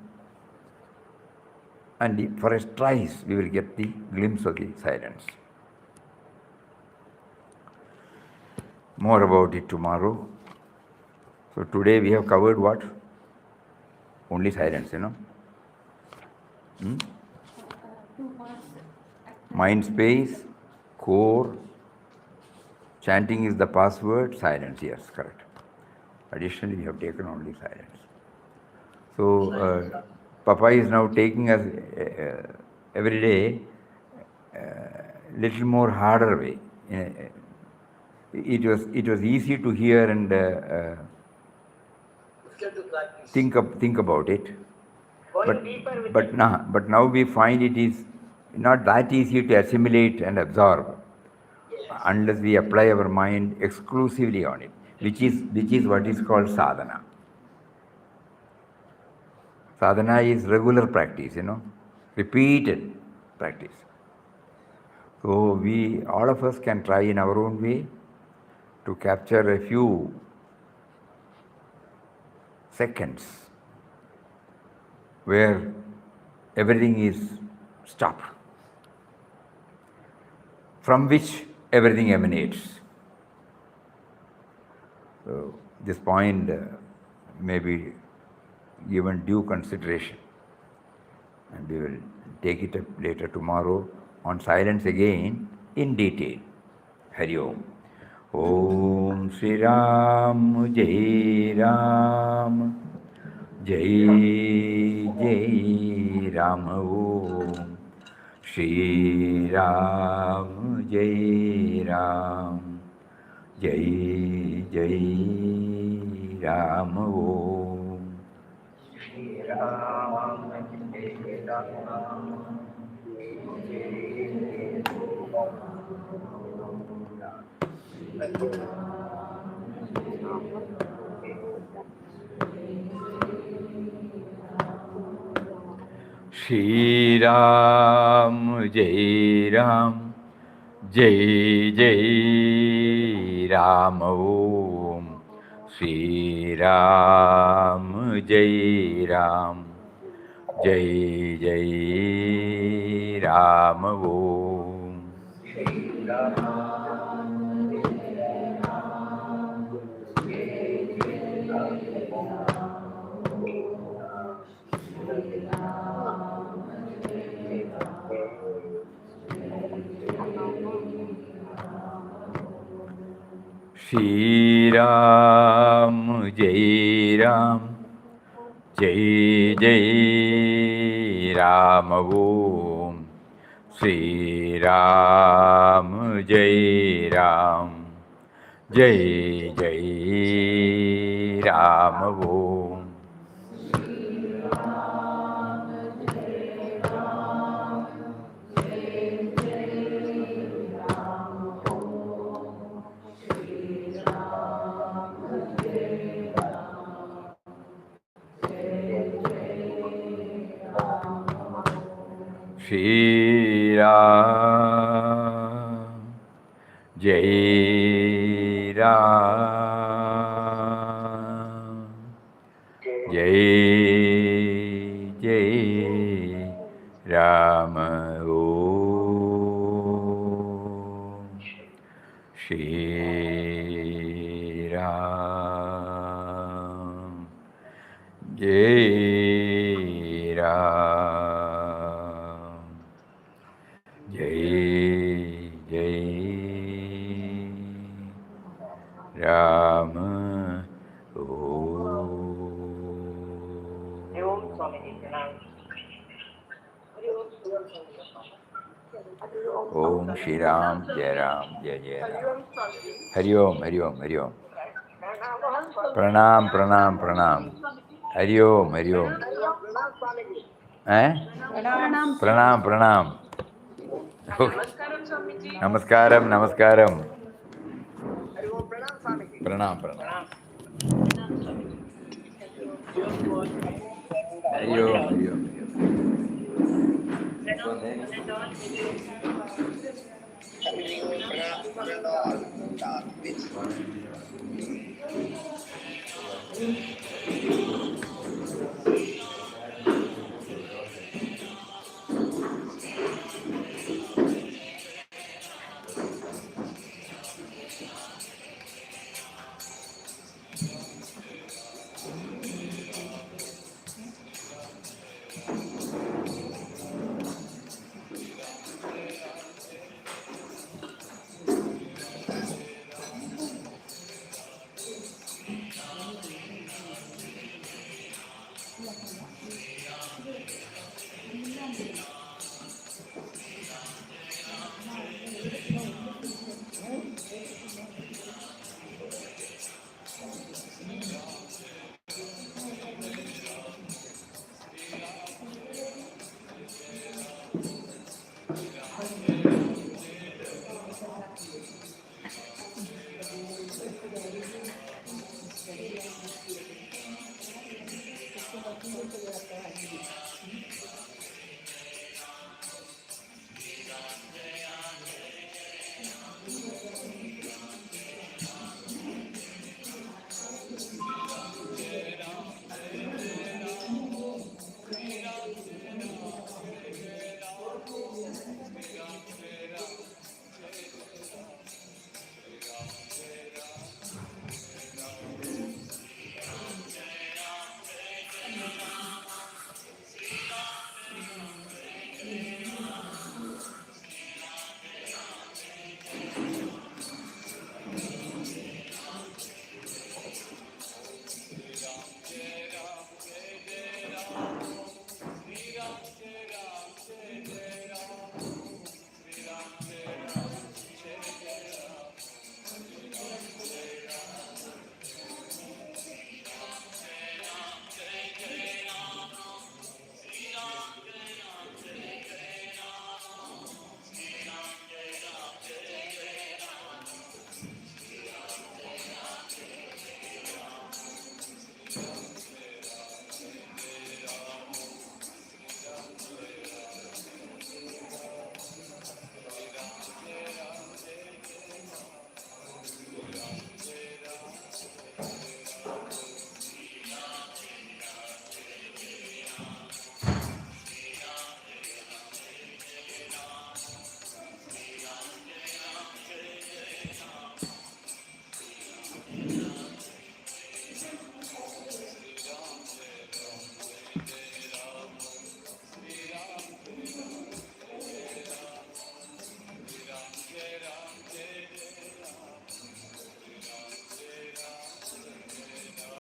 and for a trice we will get the glimpse of the silence. More about it tomorrow. So today we have covered what? Only silence, Two parts. Mind space, core, chanting is the password, silence, yes, correct. Additionally, we have taken only silence. So Papa is now taking us every day little more harder way. It was easy to hear and think about it, but now we find it is not that easy to assimilate and absorb unless we apply our mind exclusively on it, which is what is called sadhana. Sadhana is regular practice, repeated practice. So all of us can try in our own way to capture a few seconds where everything is stopped, from which everything emanates. So this point may be given due consideration, and we will take it up later tomorrow on silence again in detail. Hari Om. Om Shri Ram Jai Ram Jai Jai Ram. Om Shri Ram Jai Ram Jai Jai Ram. Om Shri Ram Jai Ram Shri Ram Jai Ram Jai Jai Ram. Om Shri Ram Jai Ram Jai Jai Ram. Om Shri Ram Jai Ram Jai Jai Shri Ram Jai Ram Jai Jai Ram. Om Shri Ram Jai Ram Jai Jai Ram. Om Shri Ram, Jai Ram, Jai Jai Ram. Om Shri Ram, Jai Ram, Jai Jai Rama. Om Shri Ram, Jai Ram, Jai Jai Ram. Hari Om, Hari Om, Hari Om. Pranam, Pranam, Pranam. Hari Om, Hari Om. Pranam, Pranam. Namaskaram, Namaskaram. Pranam, Pranam. Hari Om, Hari Om.